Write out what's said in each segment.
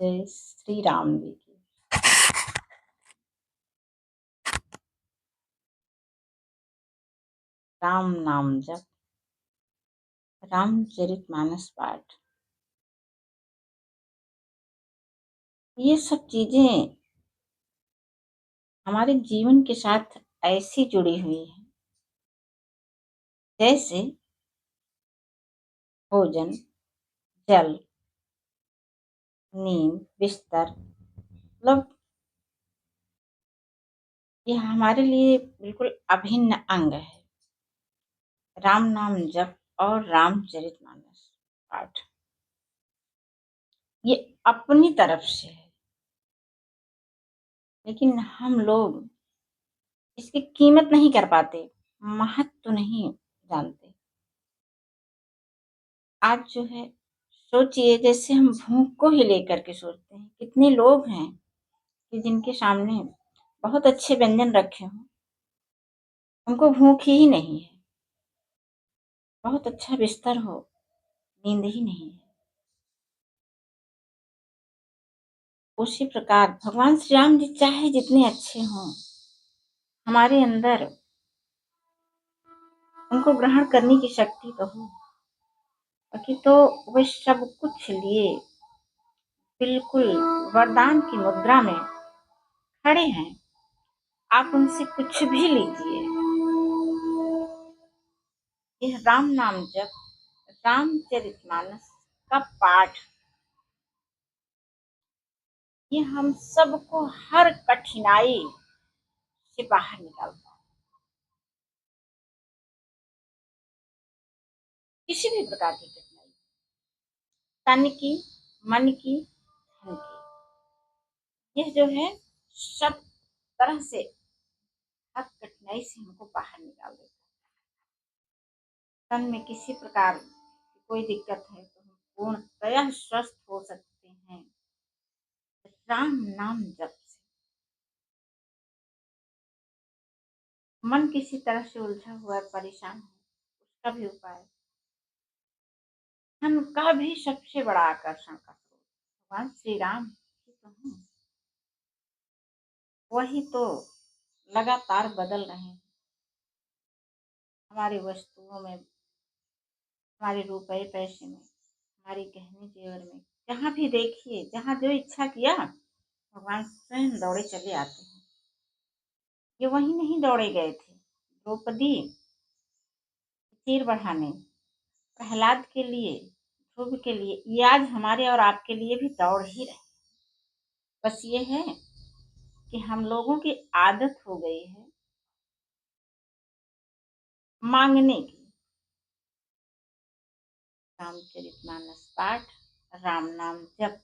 जय श्री राम जी की। राम नाम जप, रामचरितमानस पाठ, ये सब चीजें हमारे जीवन के साथ ऐसी जुड़ी हुई है जैसे भोजन, जल, नींद, बिस्तर। मतलब ये हमारे लिए बिल्कुल अभिन्न अंग है। राम नाम जप और रामचरितमानस पाठ ये अपनी तरफ से है, लेकिन हम लोग इसकी कीमत नहीं कर पाते, महत्व नहीं जानते। आज जो है, सोचिए जैसे हम भूख को ही लेकर के सोचते हैं, कितने लोग हैं कि जिनके सामने बहुत अच्छे व्यंजन रखे हों, उनको भूख ही नहीं है। बहुत अच्छा बिस्तर हो, नींद ही नहीं है। उसी प्रकार भगवान श्री राम जी चाहे जितने अच्छे हों, हमारे अंदर उनको ग्रहण करने की शक्ति तो हो, बाकी तो वे सब कुछ लिए बिल्कुल वरदान की मुद्रा में खड़े हैं। आप उनसे कुछ भी लीजिए। यह राम नाम जप, रामचरितमानस का पाठ, ये हम सबको हर कठिनाई से बाहर निकालता है। किसी भी प्रकार की कठिनाई, तन की, मन की, धन की, यह जो है सब तरह से हर कठिनाई से हमको बाहर निकाल देता है। तन में किसी प्रकार की कोई दिक्कत है तो हम पूर्णतया स्वस्थ हो सकते हैं राम नाम जप से। मन किसी तरह से उलझा हुआ है, परेशान है, उसका भी उपाय, धन का भी सबसे बड़ा आकर्षण का स्रोत भगवान श्री राम ही तो हैं। वही तो लगातार बदल रहे हैं हमारी वस्तुओं में, हमारे रुपए पैसे में, हमारे गहने जेवर में। जहाँ भी देखिए, जहाँ जो इच्छा किया भगवान स्वयं दौड़े चले आते हैं। ये वही नहीं दौड़े गए थे द्रौपदी तीर बढ़ाने, प्रहलाद के लिए, ध्रुव के लिए, ये आज हमारे और आपके लिए भी दौड़ ही रहे। बस ये है कि हम लोगों की आदत हो गई है मांगने की। रामचरितमानस पाठ, राम नाम जप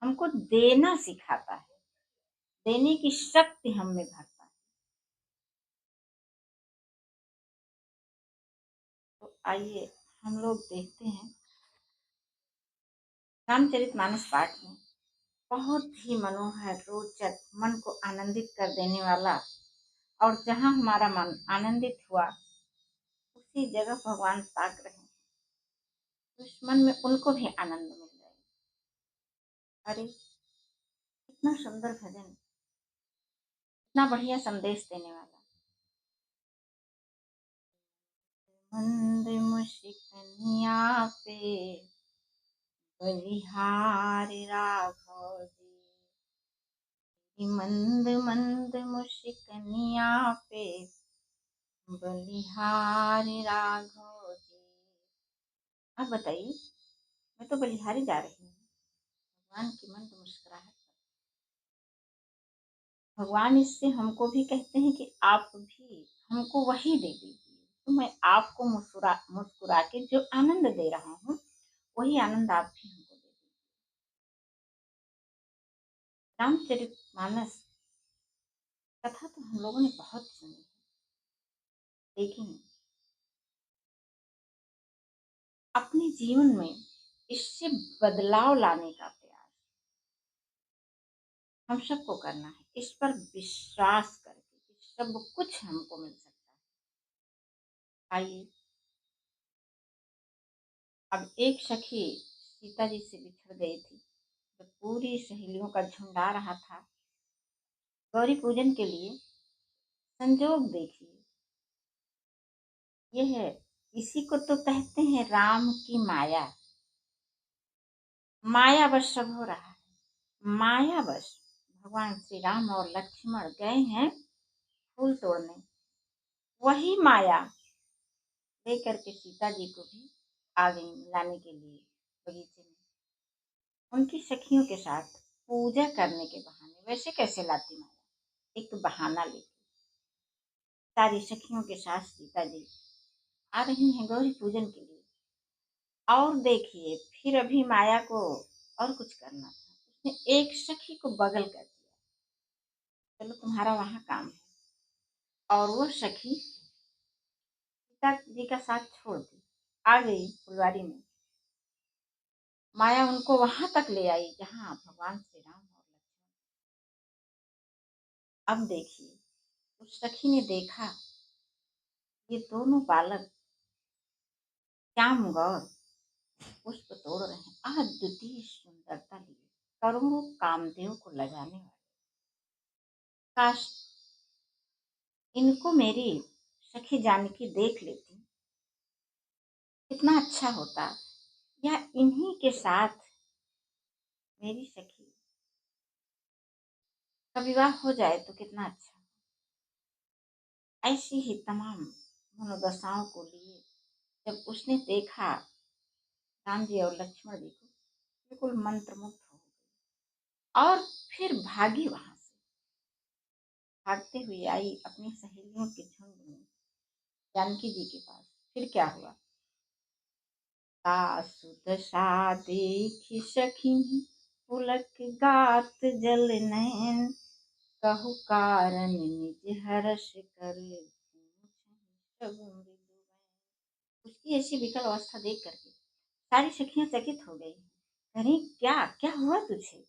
हमको देना सिखाता है, देने की शक्ति हम में भरता है। तो आइए हम लोग देखते हैं रामचरितमानस पाठ में बहुत ही मनोहर, रोचक, मन को आनंदित कर देने वाला, और जहाँ हमारा मन आनंदित हुआ उसी जगह भगवान ताक रहे हैं, दुश्मन में उनको भी आनंद मिल जाए। अरे कितना सुंदर भजन, इतना बढ़िया संदेश देने वाला। मंद मुस्कानिया पे बलिहारी राघव जी, मंद मंद मुस्कानिया पे बलिहारी राघव जी। अब बताइए, मैं तो बलिहारी जा रही हूँ, भगवान की मंद मुस्कुराहट। भगवान इससे हमको भी कहते हैं कि आप भी हमको वही दे दीजिए, तो मैं आपको मुस्कुरा मुस्कुरा के जो आनंद दे रहा हूँ वही आनंद आप भी हमको दे दीजिए। रामचरितमानस कथा तो हम लोगों ने बहुत सुनी है, लेकिन अपने जीवन में इससे बदलाव लाने का प्रयास हम सबको करना है। इस पर विश्वास करके कि सब कुछ हमको मिल सकता है। आइए, अब एक सखी सीता जी से बिछड़ गई थी, तो पूरी सहेलियों का झुंड आ रहा था गौरी पूजन के लिए। संजोग देखिए, ये है, इसी को तो कहते हैं राम की माया। मायावश सब हो रहा है, मायावश। भगवान श्री राम और लक्ष्मण गए हैं फूल तोड़ने, वही माया लेकर के सीता जी को भी आ गई लाने के लिए बगीचे में, उनकी सखियों के साथ पूजा करने के बहाने। वैसे कैसे लाती माया, एक बहाना लेके सारी सखियों के साथ सीता जी आ रही हैं गौरी पूजन के लिए। और देखिए, फिर अभी माया को और कुछ करना था। उसने एक सखी को बगल कर दिया, चलो तुम्हारा वहां काम है। और वो सखी सीता जी का साथ छोड़ दी, आ गई फुलवारी में। माया उनको वहां तक ले आई जहां भगवान श्री राम और लक्ष्मण। अब देखिए, उस सखी ने देखा ये दोनों बालक श्याम गौर पुष्प तोड़ रहे हैं, अद्वितीय सुंदरता लिए, करोड़ों कामदेव को लगाने वाले। काश इनको मेरी सखी जानकी देख लेती, कितना अच्छा होता। या इन्हीं के साथ मेरी सखी का विवाह हो जाए तो कितना अच्छा। ऐसी ही तमाम मनोदशाओं को लिए जब उसने देखा राम जी और लक्ष्मण जी को, बिल्कुल मंत्रमुग्ध हो गई और फिर भागी वहां से। भागते हुए आई अपनी सहेलियों के झुंड में जानकी जी के पास। फिर क्या हुआ, सुदशा देखी सखी पुलक गात जल नयन, कहु कारण निज हर्ष कर सब मृदु बयन। उसकी ऐसी विकल अवस्था देख करके सारी सखियां चकित हो गई। अरे क्या क्या हुआ तुझे,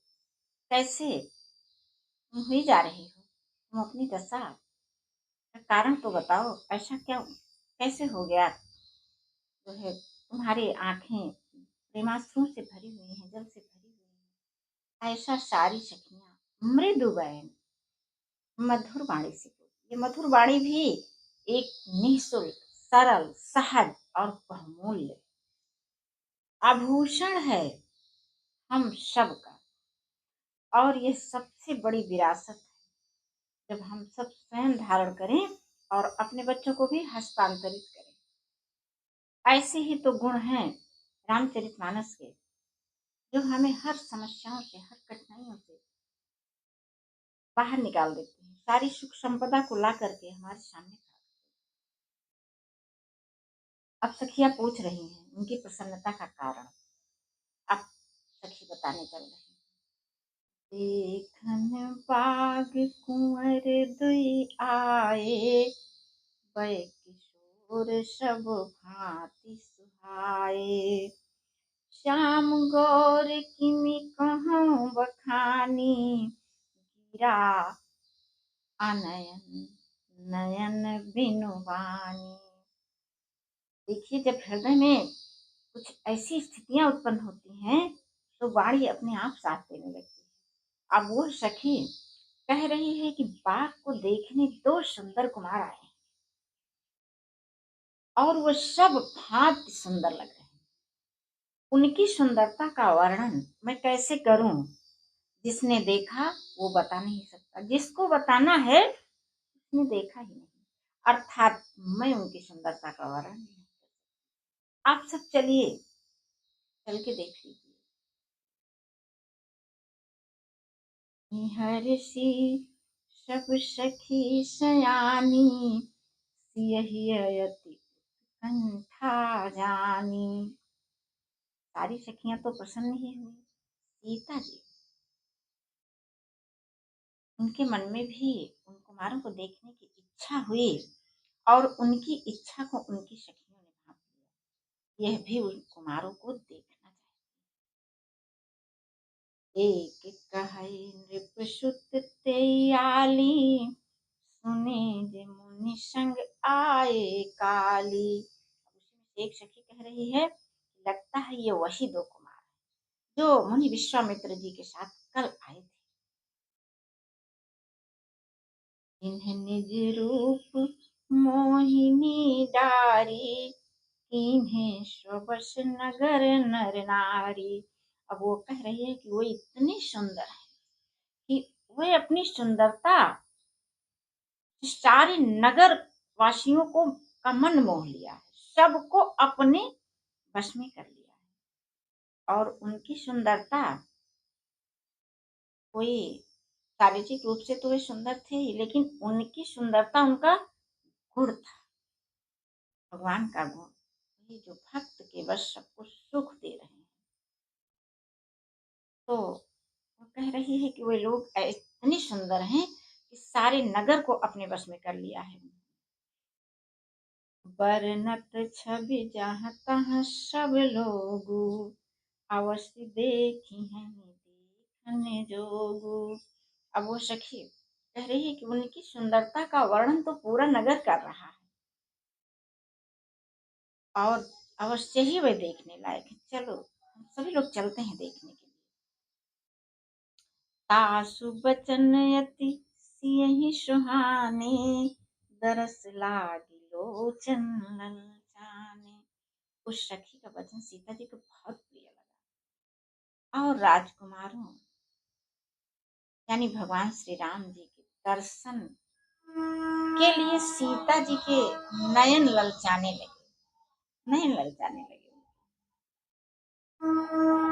कैसे तुम हुई जा रही हो, तुम अपनी दशा का कारण तो बताओ, ऐसा क्या कैसे हो गया। जो है तुम्हारी आंखें प्रेमाश्रुओं से भरी हुई हैं, जल से भरी हुई हैं। ऐसा सारी सखियां मृदु बयन, मधुर वाणी से बोली। ये मधुर वाणी भी एक निःशुल्क, सरल, सहज और बहुमूल्य आभूषण है हम सब का। और ये सबसे बड़ी विरासत है जब हम सब स्वयं धारण करें और अपने बच्चों को भी हस्तांतरित करें। ऐसे ही तो गुण हैं रामचरितमानस के, जो हमें हर समस्याओं से, हर कठिनाइयों से बाहर निकाल देते हैं, सारी सुख संपदा को ला करके हमारे सामने खड़ा। अब सखियां पूछ रही हैं उनकी प्रसन्नता का कारण। अब सखी बताने चल रही हैं। देखन बाग कुंवर दुई आए, बय किशोर सब भांति सुहाए। श्याम गौर किमि कहूँ बखानी, गिरा अनयन नयन बिनु बानी। देखिए, जब हृदय में कुछ ऐसी स्थितियां उत्पन्न होती हैं तो वाणी अपने आप साथ देने लगती है। अब वो सखी कह रही है कि बाघ को देखने दो सुंदर कुमार आए और वो सब भांति सुंदर लग रहे हैं। उनकी सुंदरता का वर्णन मैं कैसे करूं, जिसने देखा वो बता नहीं सकता, जिसको बताना है उसने देखा ही नहीं। अर्थात मैं उनकी सुंदरता का वर्णन नहीं। आप सब चलिए, चल के देख लीजिए। निहर्षि सब सखी सयानी, सियहि अयति कंठा जानी। सारी सखियां तो प्रसन्न ही हुई। सीता जी, उनके मन में भी उन कुमारों को देखने की इच्छा हुई और उनकी इच्छा को उनकी सखियों ने भांप लिया। यह भी उन कुमारों को देखना चाहिए। एक कहे नृप सुत तेयाली, सुने जे मुनि संग आए काली। अब उसमें से एक सखी कह रही है, लगता है ये वही दो कुमार हैं जो मुनि विश्वामित्र जी के साथ कल आए थे। इन्हें निज रूप मोहिनी डारी, इन्हें स्वबस नगर नर नारी। अब वो कह रही है कि वो इतनी सुंदर है कि वे अपनी सुंदरता सारे नगर वासियों को का मन मोह लिया है, सबको अपने वश में कर लिया है। और उनकी सुंदरता कोई शारीरिक रूप से तो वे सुंदर थे ही, लेकिन उनकी सुंदरता उनका गुण था, भगवान का गुण। ये जो भक्त के बस सबको सुख दे रहे हैं। तो वो कह रही है कि वे लोग इतने सुंदर हैं कि सारे नगर को अपने बस में कर लिया है। बरनत छवि जहाँ तहाँ सब लोग, अवश्य देखी हैं देखने जोगु। अब वो सखी कह रही है कि उनकी सुंदरता का वर्णन तो पूरा नगर कर रहा है, और अवश्य ही वे देखने लायक है। चलो हम सभी लोग चलते हैं देखने के लिए। तासु बचन यति सियहि सुहाने, दरस लागी लोचन ललचाने। उस सखी का वचन सीता जी को बहुत प्रिय लगा, और राजकुमारों यानी भगवान श्री राम जी के दर्शन के लिए सीता जी के नयन ललचाने लगे, नयन ललचाने लगे।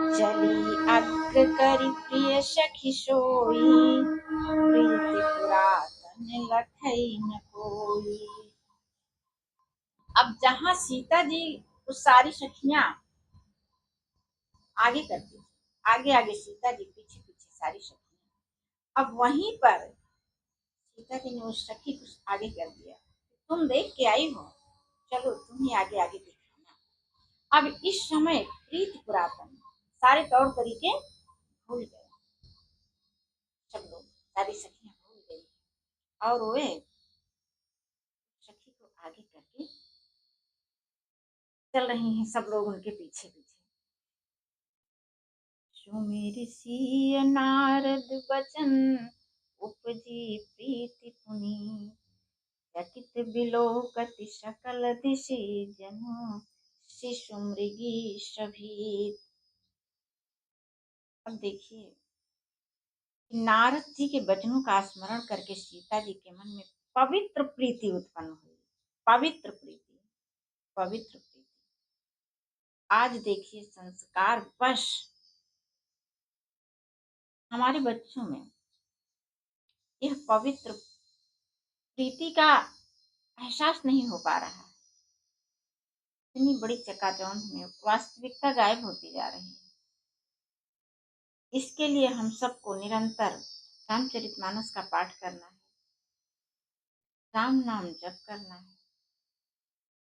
चली अग्र करी प्रिय सखी सोई, प्रीति पुरातन लखई न कोई। अब जहाँ सीता जी वो सारी सखियां आगे करती थी, आगे आगे सीता जी, पीछे पीछे सारी सखियां, अब वहीं पर सीता जी ने उस सखी को आगे कर दिया। तुम देख के आई हो, चलो तुम ही आगे आगे दिखाना। अब इस समय प्रीति पुरातन सारे तौर तरीके भूल गए, सब लोग सारी सखियां भूल गई, और वे सखी को आगे करके चल रही हैं, सब लोग उनके पीछे पीछे। सुमिर सिय नारद बचन, उपजी प्रीति पुनि, चकित बिलोकति सकल दिशि जनु, शिशु मृगी सभी। अब देखिए, नारद जी के वचनों का स्मरण करके सीता जी के मन में पवित्र प्रीति उत्पन्न हुई, पवित्र प्रीति, पवित्र प्रीति। आज देखिए संस्कार वश हमारे बच्चों में यह पवित्र प्रीति का एहसास नहीं हो पा रहा है। इतनी बड़ी चकाचौंध में वास्तविकता गायब होती जा रही है। इसके लिए हम सबको निरंतर रामचरितमानस का पाठ करना है, राम नाम जप करना है,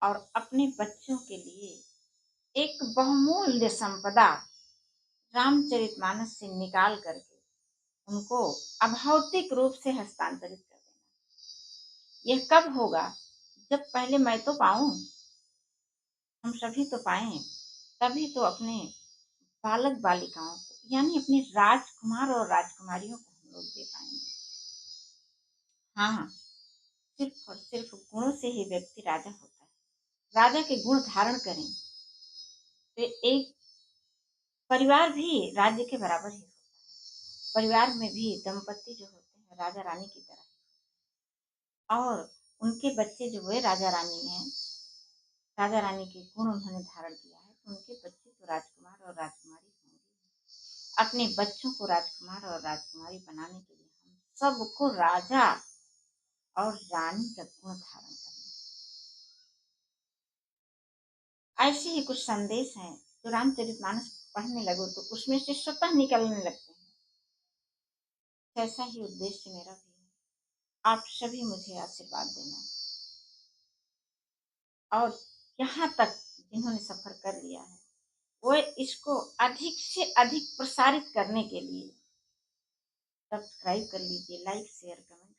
और अपने बच्चों के लिए एक बहुमूल्य संपदा रामचरितमानस से निकाल करके उनको अभौतिक रूप से हस्तांतरित कर देना। यह कब होगा? जब पहले मैं तो पाऊं, हम सभी तो पाए, तभी तो अपने बालक बालिकाओं को यानी अपने राजकुमार और राजकुमारियों को हम लोग दे पाएंगे। हाँ, सिर्फ और सिर्फ गुणों से ही व्यक्ति राजा होता है। राजा के गुण धारण करें तो एक परिवार भी राज्य के बराबर ही होता है। परिवार में भी दंपति जो होते हैं राजा रानी की तरह, और उनके बच्चे जो हुए राजा रानी हैं, राजा रानी के गुण उन्होंने धारण किया है, तो उनके बच्चे तो राजकुमार और राजकुमारी होंगे। अपने बच्चों को राजकुमार और राजकुमारी बनाने के लिए हम सबको राजा और रानी का गुण धारण करना। ऐसे ही कुछ संदेश हैं जो रामचरितमानस पढ़ने लगो तो उसमें से स्वतः निकलने लगते हैं। ऐसा ही उद्देश्य मेरा भी है। आप सभी मुझे आशीर्वाद देना, और यहाँ तक जिन्होंने सफर कर लिया है वो इसको अधिक से अधिक प्रसारित करने के लिए सब्सक्राइब कर लीजिए, लाइक शेयर कमेंट